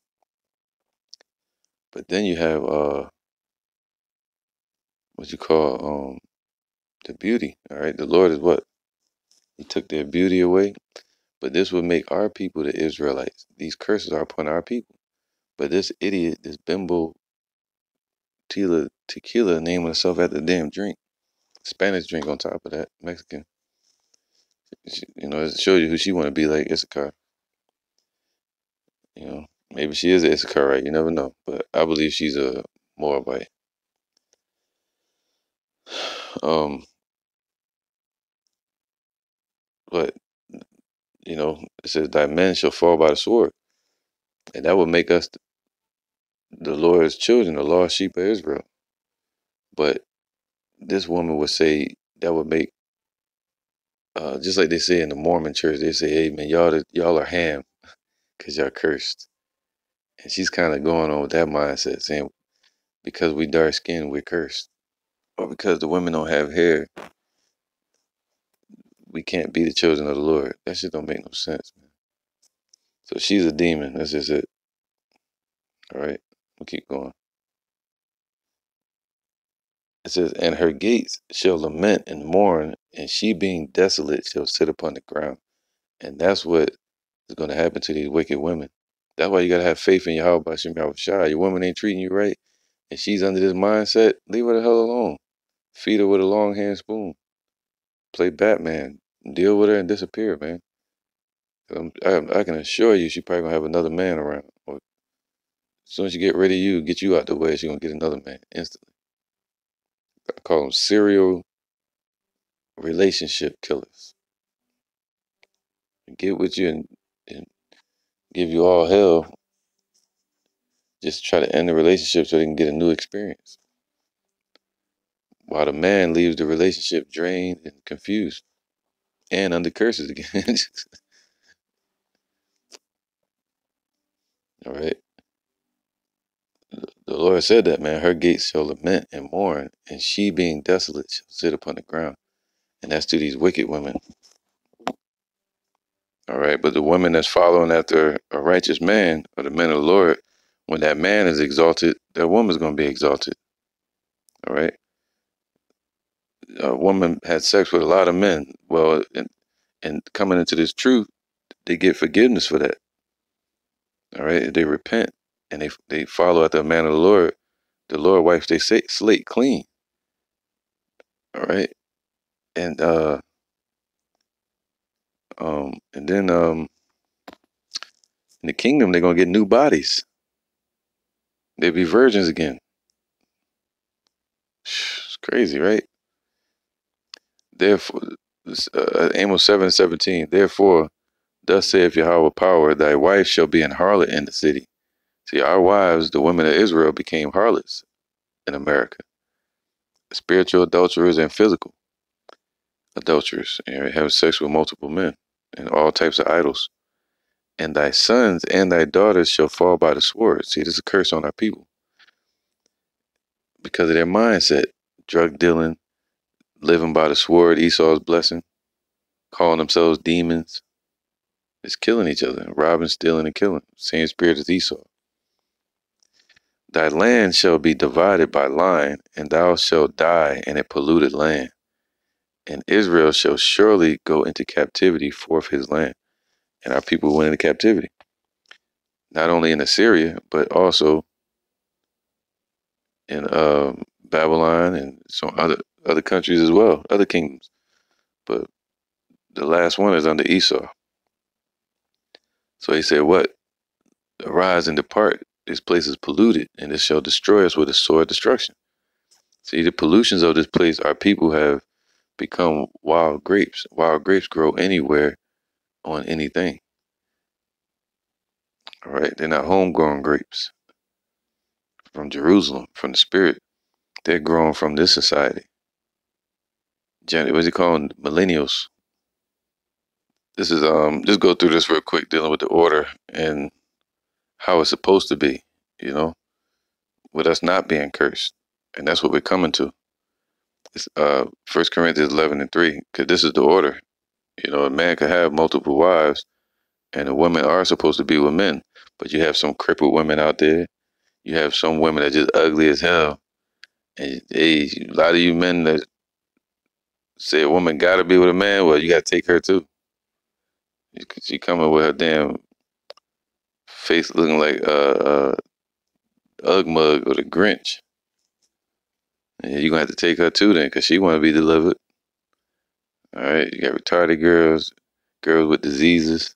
But then you have what you call the beauty. All right. The Lord is what? He took their beauty away. But this would make our people the Israelites. These curses are upon our people. But this idiot, this bimbo Tila Tequila naming herself after the damn drink. Spanish drink on top of that. Mexican. It shows you who she want to be like, Issachar. Maybe she is an Issacharite. You never know. But I believe she's a Moabite. Um, but it says thy men shall fall by the sword, and that would make us the Lord's children, the lost sheep of Israel. But this woman would say that would make, just like they say in the Mormon church, they say, "Hey man, y'all are ham because y'all cursed." And she's kind of going on with that mindset, saying because we dark skinned, we're cursed, or because the women don't have hair, we can't be the children of the Lord. That shit don't make no sense, man. So she's a demon. That's just it. All right, we'll keep going. It says, and her gates shall lament and mourn, and she being desolate shall sit upon the ground. And that's what is going to happen to these wicked women. That's why you got to have faith in Yahweh Bashim Yahushua. Your woman ain't treating you right, and she's under this mindset. Leave her the hell alone. Feed her with a long hand spoon. Play Batman. Deal with her and disappear, man. I can assure you she probably going to have another man around. Or as soon as she get rid of you, get you out the way, she's going to get another man instantly. I call them serial relationship killers. Get with you and give you all hell just to try to end the relationship so they can get a new experience. While the man leaves the relationship drained and confused and under curses again. All right. The Lord said that, man, her gates shall lament and mourn, and she being desolate shall sit upon the ground. And that's to these wicked women. All right. But the woman that's following after a righteous man, or the men of the Lord, when that man is exalted, that woman's going to be exalted. All right. A woman had sex with a lot of men. Well, and coming into this truth, they get forgiveness for that. All right. They repent and they follow after the man of the Lord wipes their slate clean. All right. And then in the kingdom they're gonna get new bodies. They'll be virgins again. It's crazy, right? Therefore, Amos 7:17. Therefore, thus saith Yahweh power, thy wife shall be an harlot in the city. See, our wives, the women of Israel, became harlots in America. Spiritual adulterers and physical adulterers, and having sex with multiple men and all types of idols. And thy sons and thy daughters shall fall by the sword. See, this is a curse on our people because of their mindset. Drug dealing, living by the sword, Esau's blessing, calling themselves demons. It's killing each other, robbing, stealing, and killing. Same spirit as Esau. Thy land shall be divided by line, and thou shalt die in a polluted land. And Israel shall surely go into captivity forth his land. And our people went into captivity. Not only in Assyria, but also in Babylon and some other countries as well, other kingdoms. But the last one is under Esau. So he said, what? Arise and depart. This place is polluted, and it shall destroy us with a sword of destruction. See, the pollutions of this place, our people have become wild grapes. Wild grapes grow anywhere on anything. All right, they're not homegrown grapes from Jerusalem, from the spirit. They're grown from this society. What's it called? Millennials. This is just go through this real quick, dealing with the order and how it's supposed to be, with us not being cursed. And that's what we're coming to. It's 1 Corinthians 11:3, because this is the order. A man could have multiple wives, and the women are supposed to be with men. But you have some crippled women out there. You have some women that just ugly as hell. And a lot of you men that say a woman gotta be with a man, well, you gotta take her too. She coming with her damn face looking like Ugg Mug or the Grinch. And you're gonna have to take her too then, cause she wanna be delivered. All right, you got retarded girls, girls with diseases.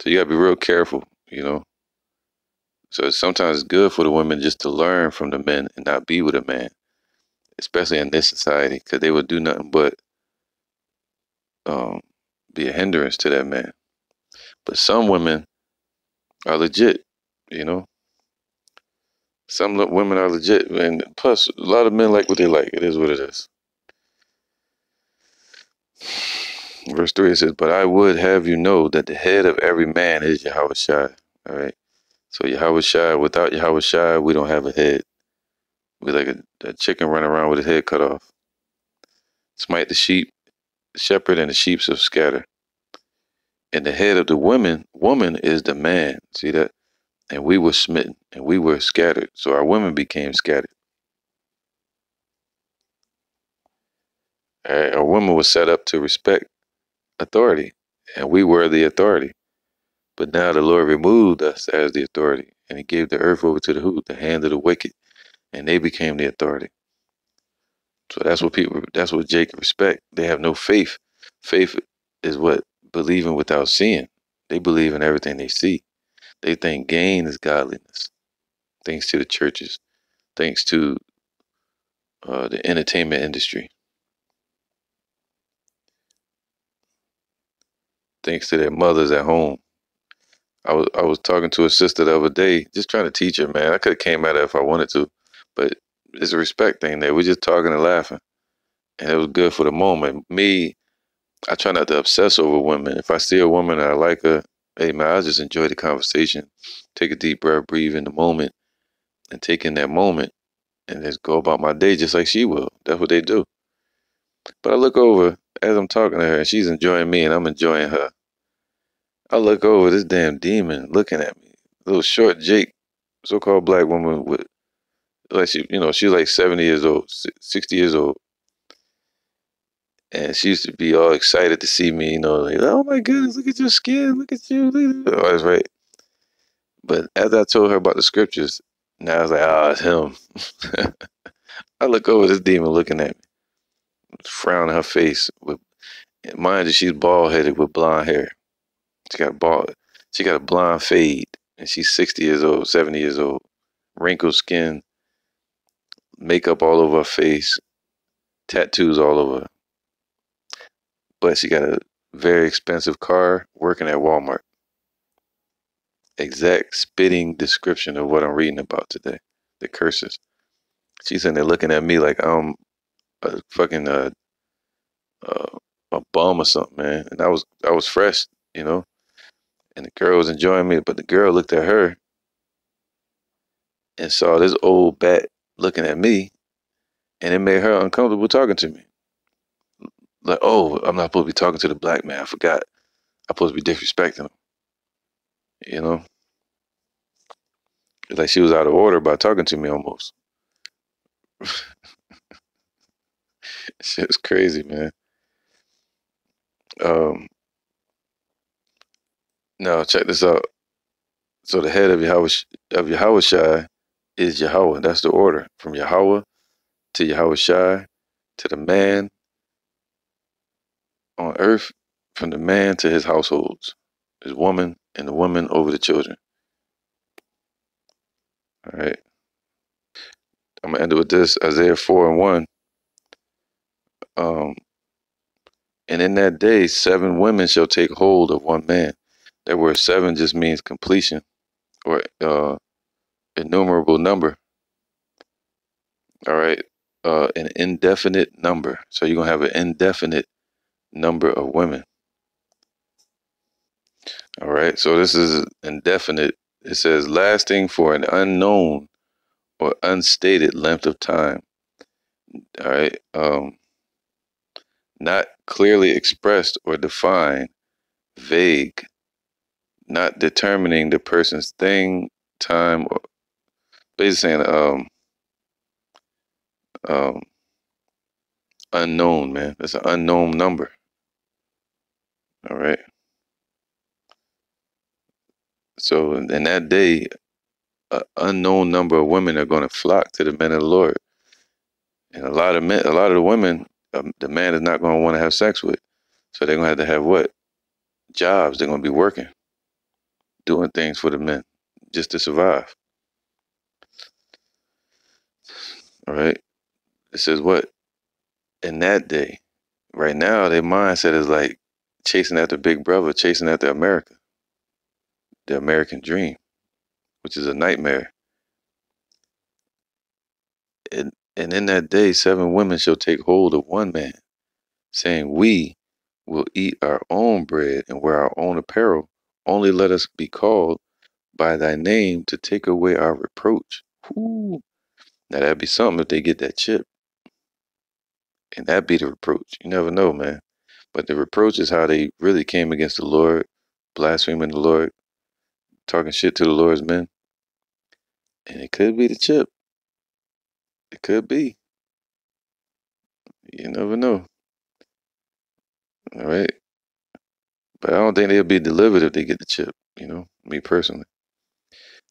So you gotta be real careful, you know. So sometimes it's good for the women just to learn from the men and not be with a man, especially in this society, because they would do nothing but um, be a hindrance to that man. But some women are legit, you know. Some women are legit, and plus a lot of men like what they like. It is what it is. Verse 3 it says, "But I would have you know that the head of every man is Yahweh Shai." All right. So Yahweh Shai, without Yahweh Shai, we don't have a head. We like a chicken running around with his head cut off. Smite the sheep, the shepherd, and the sheep shall scatter. And the head of the woman is the man. See that? And we were smitten, and we were scattered. So our women became scattered. All right, our women was set up to respect authority, and we were the authority. But now the Lord removed us as the authority, and He gave the earth over to the who? The hand of the wicked, and they became the authority. So that's what people. That's what Jacob respect. They have no faith. Faith is what believing without seeing. They believe in everything they see. They think gain is godliness. Thanks to the churches. Thanks to the entertainment industry. Thanks to their mothers at home. I was talking to a sister the other day, just trying to teach her, man. I could have came at her if I wanted to, but it's a respect thing there. We're just talking and laughing, and it was good for the moment. Me, I try not to obsess over women. If I see a woman and I like her, hey man, I just enjoy the conversation. Take a deep breath, breathe in the moment, and take in that moment, and just go about my day just like she will. That's what they do. But I look over as I'm talking to her, and she's enjoying me, and I'm enjoying her. I look over this damn demon looking at me. Little short Jake, so-called black woman with like she's like 70 years old, 60 years old, and she used to be all excited to see me. Like, oh my goodness, look at your skin, look at you. Look at. Oh, that's right. But as I told her about the scriptures, now I was like, it's him. I look over this demon looking at me, frown on her face. Mind you, she's bald headed with blonde hair. She got bald. She got a blonde fade, and she's 60 years old, 70 years old. Wrinkled skin, makeup all over her face, tattoos all over her. But she got a very expensive car working at Walmart. Exact spitting description of what I'm reading about today. The curses. She's sitting there looking at me like I'm a fucking uh, a bum or something, man. And I was fresh, you know. And the girl was enjoying me, but the girl looked at her and saw this old bat looking at me, and it made her uncomfortable talking to me. Like, oh, I'm not supposed to be talking to the black man. I forgot. I'm supposed to be disrespecting him. You know, it's like she was out of order by talking to me almost. Shit was crazy, man. Um, Now check this out. So the head of Yahweh Shai is Yahweh. That's the order from Yahweh to Yahweh Shai to the man on earth, from the man to his households, his woman, and the woman over the children. All right. I'm gonna end it with this Isaiah 4:1. Um, and in that day, 7 women shall take hold of one man. That word 7 just means completion or innumerable number. All right. An indefinite number. So you're gonna have an indefinite number of women. All right. So this is indefinite. It says lasting for an unknown or unstated length of time. All right. Not clearly expressed or defined, vague, not determining the person's thing, time, or basically saying um unknown, man. That's an unknown number. All right. So in that day, an unknown number of women are going to flock to the men of the Lord, and a lot of men, a lot of the women, the man is not going to want to have sex with. So they're going to have what? Jobs. They're going to be working, doing things for the men, just to survive. All right. It says what? In that day. Right now, their mindset is like chasing after Big Brother, chasing after America, the American dream, which is a nightmare. And in that day, 7 women shall take hold of one man, saying, we will eat our own bread and wear our own apparel. Only let us be called by thy name to take away our reproach. Ooh. Now that'd be something if they get that chip. And that'd be the reproach. You never know, man. But the reproach is how they really came against the Lord, blaspheming the Lord, talking shit to the Lord's men. And it could be the chip. It could be. You never know. All right. But I don't think they'll be delivered if they get the chip, me personally.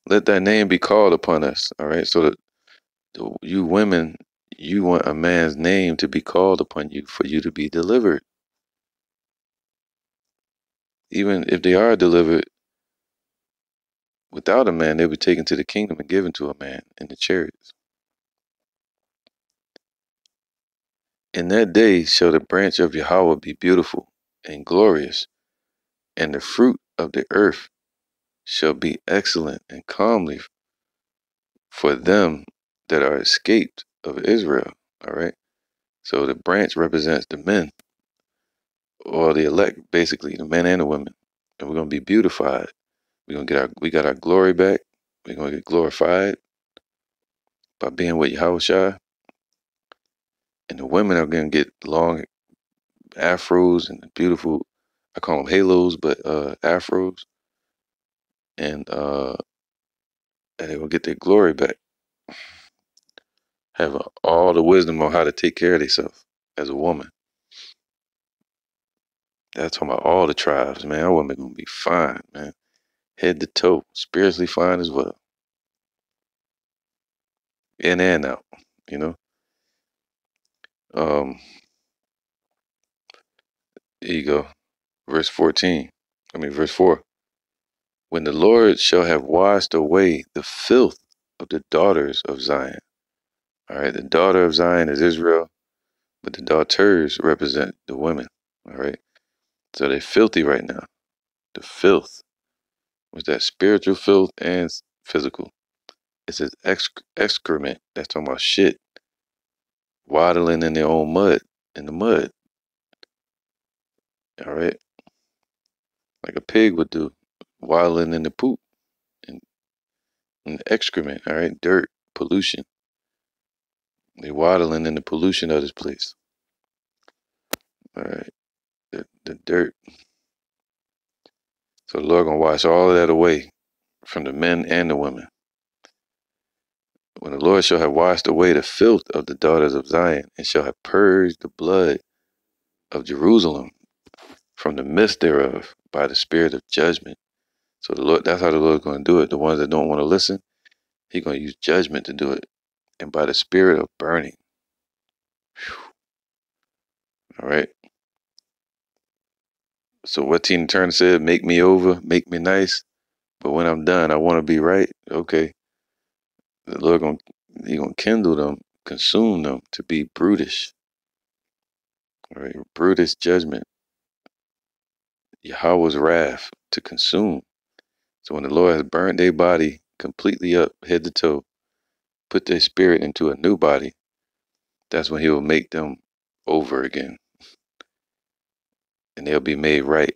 Let thy name be called upon us. All right. So that you women, you want a man's name to be called upon you for you to be delivered. Even if they are delivered without a man, they'll be taken to the kingdom and given to a man in the chariots. In that day shall the branch of Yahweh be beautiful and glorious, and the fruit of the earth shall be excellent and comely for them that are escaped of Israel. All right. So the branch represents the men or the elect, basically the men and the women, and we're gonna be beautified. We got our glory back. We're gonna get glorified by being with Yahushua, and the women are gonna get long afros and beautiful. I call them halos, but afros, and they will get their glory back. Have all the wisdom on how to take care of themselves as a woman. That's talking about all the tribes, man. Our women gonna be fine, man. Head to toe, spiritually fine as well. In and out, you know. Um, here you go. Verse 14. Verse 4. When the Lord shall have washed away the filth of the daughters of Zion. All right, the daughter of Zion is Israel, but the daughters represent the women. All right, so they're filthy right now. The filth was that spiritual filth and physical. It says excrement. That's talking about shit, waddling in their own mud, in the mud. All right, like a pig would do, waddling in the poop and, and excrement. All right, dirt, pollution. They waddling in the pollution of this place. All right, the dirt. So the Lord gonna wash all of that away from the men and the women. When the Lord shall have washed away the filth of the daughters of Zion, and shall have purged the blood of Jerusalem from the midst thereof by the spirit of judgment. So the Lord, that's how the Lord's gonna do it. The ones that don't want to listen, He's gonna use judgment to do it, and by the spirit of burning. All right. So what Tina Turner said, make me over, make me nice, but when I'm done, I want to be right. Okay. The Lord He gonna kindle them, consume them to be brutish. All right, brutish judgment. Yahweh's wrath to consume. So when the Lord has burnt their body completely up, head to toe, put their spirit into a new body, that's when He will make them over again, and they'll be made right.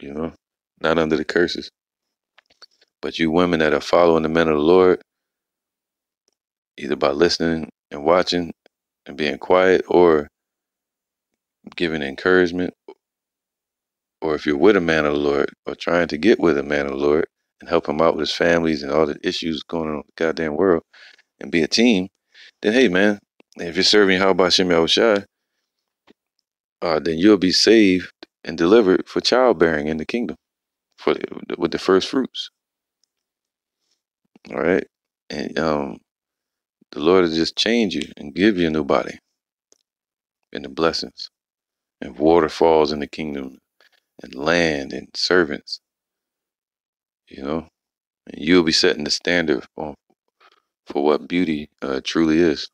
Not under the curses. But you women that are following the men of the Lord, either by listening and watching and being quiet, or giving encouragement, or if you're with a man of the Lord or trying to get with a man of the Lord and help him out with his families and all the issues going on in the goddamn world and be a team, then hey man, If you're serving Yahweh Hashem Yahushai, then you'll be saved and delivered for childbearing in the kingdom, with the first fruits. All right, and the Lord will just change you and give you a new body and the blessings and waterfalls in the kingdom and land and servants. You know, and you'll be setting the standard for what beauty truly is.